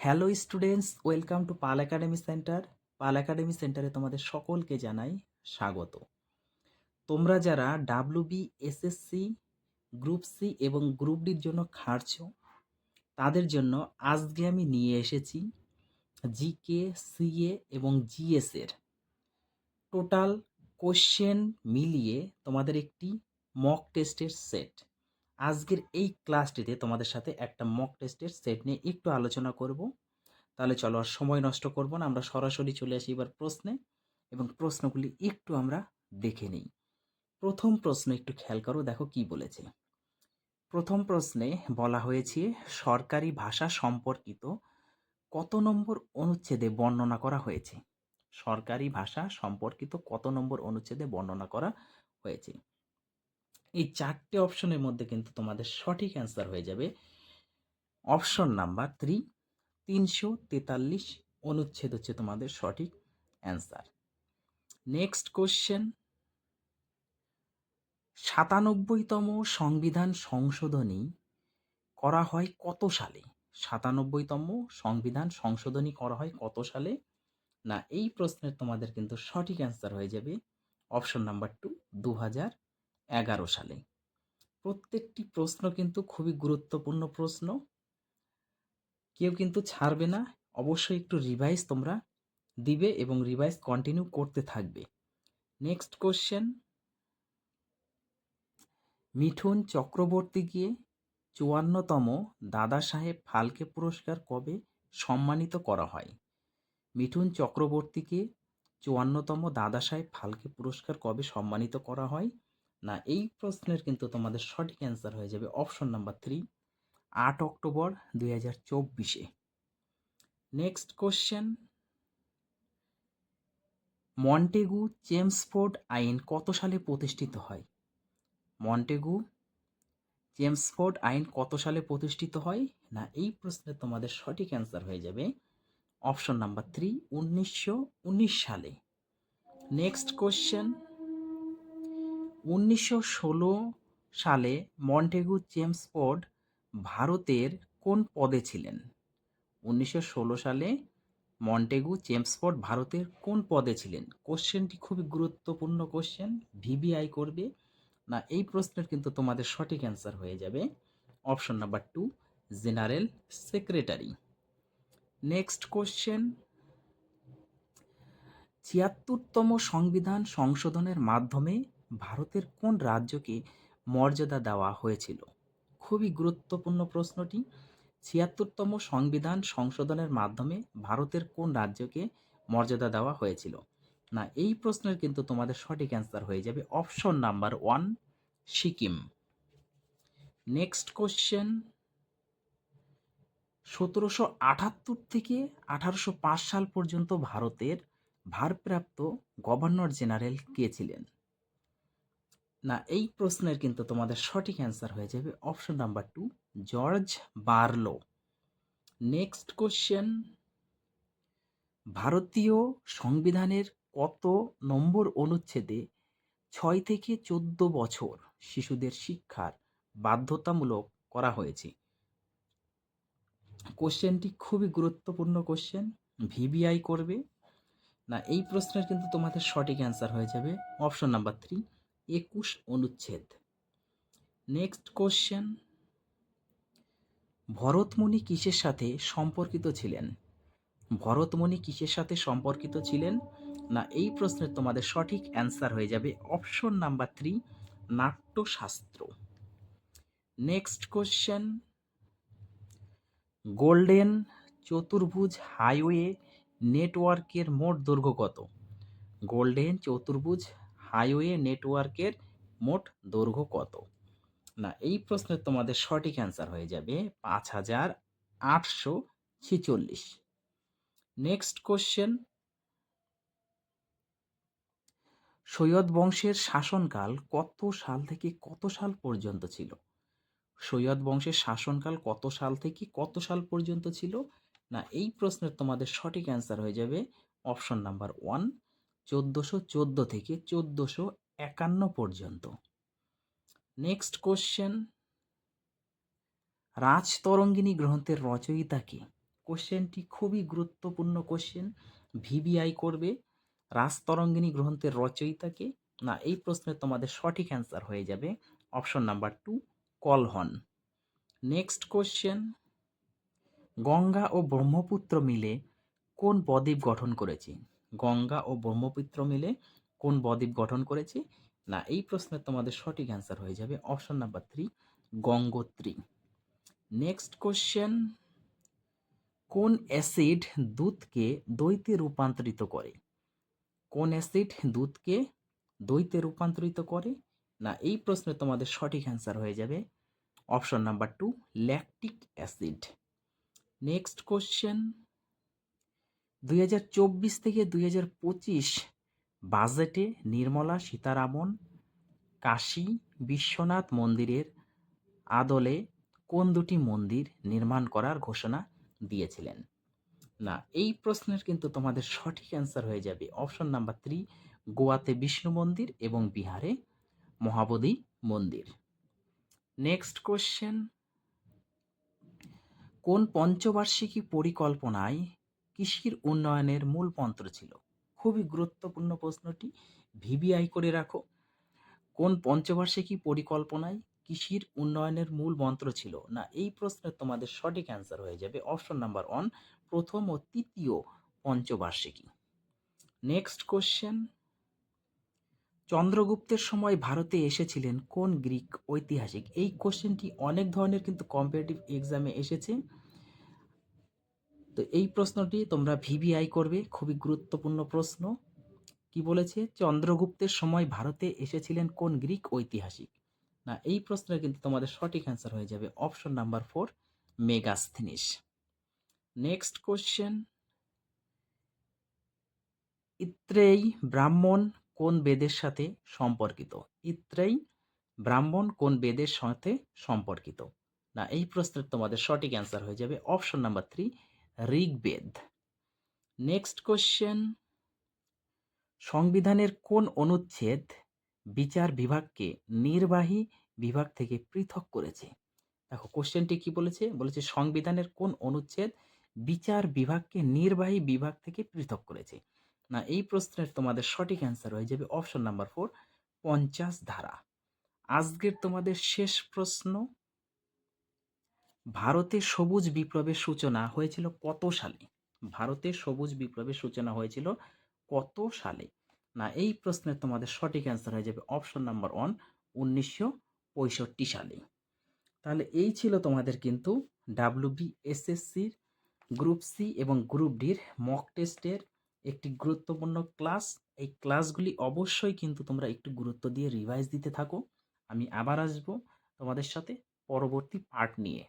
Hello students, welcome to Pal academy centre. Pal academy সেন্টারে তোমাদের সকলকে জানাই স্বাগত। তোমরা যারা ডাব্লিউবি, এসএসসি, গ্রুপ সি এবং গ্রুপ ডির জন্য খাটছো, তাদের জন্য আজকে আমি নিয়ে এসেছি জিকে, সিএ এবং জিএস এর টোটাল কোশ্চেন মিলিয়ে তোমাদের একটি মক টেস্টের সেট। আজকের এই ক্লাসটিতে তোমাদের সাথে একটা মক টেস্টের সেট নিয়ে একটু আলোচনা করব। তাহলে চলো আর সময় নষ্ট করব না, আমরা সরাসরি চলে আসি এবার প্রশ্নে এবং প্রশ্নগুলি একটু আমরা দেখে নিই। প্রথম প্রশ্ন একটু খেয়াল করো, দেখো কি বলেছে। প্রথম প্রশ্নে বলা হয়েছে সরকারি ভাষা সম্পর্কিত কত নম্বর অনুচ্ছেদে বর্ণনা করা হয়েছে। সরকারি ভাষা সম্পর্কিত কত নম্বর অনুচ্ছেদে বর্ণনা করা হয়েছে। এই চারটে অপশনের মধ্যে কিন্তু তোমাদের সঠিক অ্যান্সার হয়ে যাবে অপশন নাম্বার 343 অনুচ্ছেদ হচ্ছে তোমাদের সঠিক অ্যান্সার। নেক্সট কোশ্চেন, 97তম সংবিধান সংশোধনী করা হয় কত সালে? 97তম সংবিধান সংশোধনী করা হয় কত সালে? না, এই প্রশ্নের তোমাদের কিন্তু সঠিক অ্যান্সার হয়ে যাবে অপশন নাম্বার 2011 সালে। প্রত্যেকটি প্রশ্ন কিন্তু খুবই গুরুত্বপূর্ণ প্রশ্ন, কেউ কিন্তু ছাড়বে না। অবশ্যই একটু রিভাইজ তোমরা দিবে এবং রিভাইজ কন্টিনিউ করতে থাকবে। নেক্সট কোশ্চেন, মিঠুন চক্রবর্তীকে 54তম দাদা সাহেব ফালকে পুরস্কার কবে সম্মানিত করা হয়? মিঠুন চক্রবর্তীকে 54তম দাদা সাহেব ফালকে পুরস্কার কবে সম্মানিত করা হয়? না, এই প্রশ্নের কিন্তু তোমাদের সঠিক অ্যান্সার হয়ে যাবে অপশন নাম্বার 8 অক্টোবর 2024-এ। নেক্সট কোশ্চেন, মন্টেগু চেমসফোর্ড আইন কত সালে প্রতিষ্ঠিত হয়? মন্টেগু চেমসফোর্ড আইন কত সালে প্রতিষ্ঠিত হয়? না, এই প্রশ্নের তোমাদের সঠিক অ্যান্সার হয়ে যাবে অপশন নাম্বার 1919 সালে। নেক্সট কোশ্চেন, 1916 সালে মন্টেগু চেমসফোর্ড ভারতের কোন পদে ছিলেন? 1916 সালে মন্টেগু চেমসফোর্ড ভারতের কোন পদে ছিলেন? কোশ্চেনটি খুবই গুরুত্বপূর্ণ কোশ্চেন, ভিভিআই করবে। না, এই প্রশ্নের কিন্তু তোমাদের সঠিক অ্যান্সার হয়ে যাবে option number 2, general secretary. Next question, 76তম সংবিধান সংশোধনের মাধ্যমে ভারতের কোন রাজ্যকে মর্যাদা দেওয়া হয়েছিল? খুবই গুরুত্বপূর্ণ প্রশ্নটি। 76তম সংবিধান সংশোধনের মাধ্যমে ভারতের কোন রাজ্যকে মর্যাদা দেওয়া হয়েছিল? না, এই প্রশ্নের কিন্তু তোমাদের সঠিক অ্যান্সার হয়ে যাবে option number 1, Sikkim. Next question, 1778 থেকে 1805 সাল পর্যন্ত ভারতের ভারপ্রাপ্ত গভর্নর জেনারেল কে ছিলেন? না, এই প্রশ্নের কিন্তু তোমাদের সঠিক অ্যান্সার হয়ে যাবে option number 2, George Barlow. Next question, ভারতীয় সংবিধানের কত নম্বর অনুচ্ছেদে 6 থেকে 14 বছর শিশুদের শিক্ষার বাধ্যতামূলক করা হয়েছে? কোশ্চেনটি খুবই গুরুত্বপূর্ণ কোশ্চেন, ভিভিআই করবে। না, এই প্রশ্নের কিন্তু তোমাদের সঠিক অ্যান্সার হয়ে যাবে অপশন নাম্বার 3, 21 অনুচ্ছেদ। নেক্সট কোশ্চেন, ভরতমুনি কিসের সাথে সম্পর্কিত ছিলেন? ভরতমুনি কিসের সাথে সম্পর্কিত ছিলেন? না, এই প্রশ্নের তোমাদের সঠিক অ্যান্সার হয়ে যাবে option number 3, Natyashastra. Next question, golden চতুর্ভুজ হাইওয়ে নেটওয়ার্কের মোট দৈর্ঘ্য কত? গোল্ডেন চতুর্ভুজ হাইওয়ে নেটওয়ার্কের মোট দৈর্ঘ্য কত? না, এই প্রশ্নের তোমাদের সঠিক অ্যান্সার হয়ে যাবে 5846। নেক্সট কোশ্চেন, সৈয়দ বংশের শাসনকাল কত সাল থেকে কত সাল পর্যন্ত ছিল? সৈয়দ বংশের শাসনকাল কত সাল থেকে কত সাল পর্যন্ত ছিল? না, এই প্রশ্নের তোমাদের সঠিক অ্যান্সার হয়ে যাবে অপশন নাম্বার 1, 1414 থেকে 1451 পর্যন্ত। নেক্সট কোশ্চেন, রাজতরঙ্গিনী গ্রন্থের রচয়িতা কে? কোশ্চেনটি খুবই গুরুত্বপূর্ণ কোশ্চেন। ভিবিআই করবে রাজতরঙ্গিনী গ্রন্থের রচয়িতাকে। না, এই প্রশ্নের তোমাদের সঠিক অ্যান্সার হয়ে যাবে option number 2, Kalhana. Next question, Ganga ও ব্রহ্মপুত্র মিলে কোন বদ্বীপ গঠন করেছে? গঙ্গা ও ব্রহ্মপুত্র মিলে কোন বদ্বীপ গঠন করেছে? না, এই প্রশ্নের তোমাদের সঠিক অ্যান্সার হয়ে যাবে option number 3, Gangotri. Next question, কোন অ্যাসিড দুধকে দইতে রূপান্তরিত করে? কোন অ্যাসিড দুধকে দইতে রূপান্তরিত করে? না, এই প্রশ্নে তোমাদের সঠিক অ্যান্সার হয়ে যাবে option number 2, lactic acid. Next question, 2024 থেকে 2025 বাজেটে নির্মলা সীতারামন কাশী বিশ্বনাথ মন্দিরের আদলে কোন দুটি মন্দির নির্মাণ করার ঘোষণা দিয়েছিলেন? না, এই প্রশ্নের কিন্তু তোমাদের সঠিক অ্যান্সার হয়ে যাবে অপশন নাম্বার 3, গোয়াতে বিষ্ণু মন্দির এবং বিহারে মহাবোধি মন্দির। নেক্সট কোশ্চেন, কোন পঞ্চবার্ষিকী পরিকল্পনায় কৃষির উন্নয়নের মূল মন্ত্র ছিল? খুবই গুরুত্বপূর্ণ প্রশ্নটি, ভিবিআই করে রাখো। কোন পঞ্চবার্ষিকী পরিকল্পনায় কৃষির উন্নয়নের মূল মন্ত্র ছিল? না, এই প্রশ্নের তোমাদের সঠিক অ্যান্সার হয়ে যাবে অপশন নাম্বার 1, প্রথম ও তৃতীয় পঞ্চবার্ষিকী। নেক্সট কোশ্চেন, চন্দ্রগুপ্তের সময় ভারতে এসেছিলেন কোন গ্রিক ঐতিহাসিক? এই কোশ্চেনটি অনেক ধরনের কিন্তু কম্পিটিটিভ এক্সামে এসেছে। তো এই প্রশ্নটি তোমরা ভিবিআই করবে, খুবই গুরুত্বপূর্ণ প্রশ্ন। কি বলেছে? চন্দ্রগুপ্তের সময় ভারতে এসেছিলেন কোন গ্রিক ঐতিহাসিক? না, এই প্রশ্নের কিন্তু তোমাদের সঠিক অ্যান্সার হয়ে যাবে option number 4, Megasthenes. Next question, Aitareya Brahmana কোন বেদের সাথে সম্পর্কিত? ইত্রেয়ী ব্রাহ্মণ কোন বেদের সাথে সম্পর্কিত? না, এই প্রশ্নের তোমাদের সঠিক অ্যান্সার হয়ে যাবে option number 3, Rigveda. Next question, সংবিধানের কোন অনুচ্ছেদ বিচার বিভাগকে নির্বাহী বিভাগ থেকে পৃথক করেছে? দেখো কোশ্চেনটি কি বলেছে? বলেছে সংবিধানের কোন অনুচ্ছেদ বিচার বিভাগকে নির্বাহী বিভাগ থেকে পৃথক করেছে? না, এই প্রশ্নের তোমাদের সঠিক অ্যান্সার হয়ে যাবে অপশন নাম্বার 4, 50 ধারা। আজকের তোমাদের শেষ প্রশ্ন, ভারতে সবুজ বিপ্লবের সূচনা হয়েছিল কত সালে? ভারতে সবুজ বিপ্লবের সূচনা হয়েছিল কত সালে? না, এই প্রশ্নের তোমাদের সঠিক অ্যান্সার হয়ে যাবে অপশন নাম্বার 1, 1965 সালে। তাহলে এই ছিল তোমাদের কিন্তু WBSSCর গ্রুপ সি এবং গ্রুপ ডির মক টেস্টের একটি গুরুত্বপূর্ণ ক্লাস। এই ক্লাসগুলি অবশ্যই কিন্তু তোমরা একটু গুরুত্ব দিয়ে রিভাইজ দিতে থাকো। আমি আবার আসবো তোমাদের সাথে পরবর্তী পার্ট নিয়ে।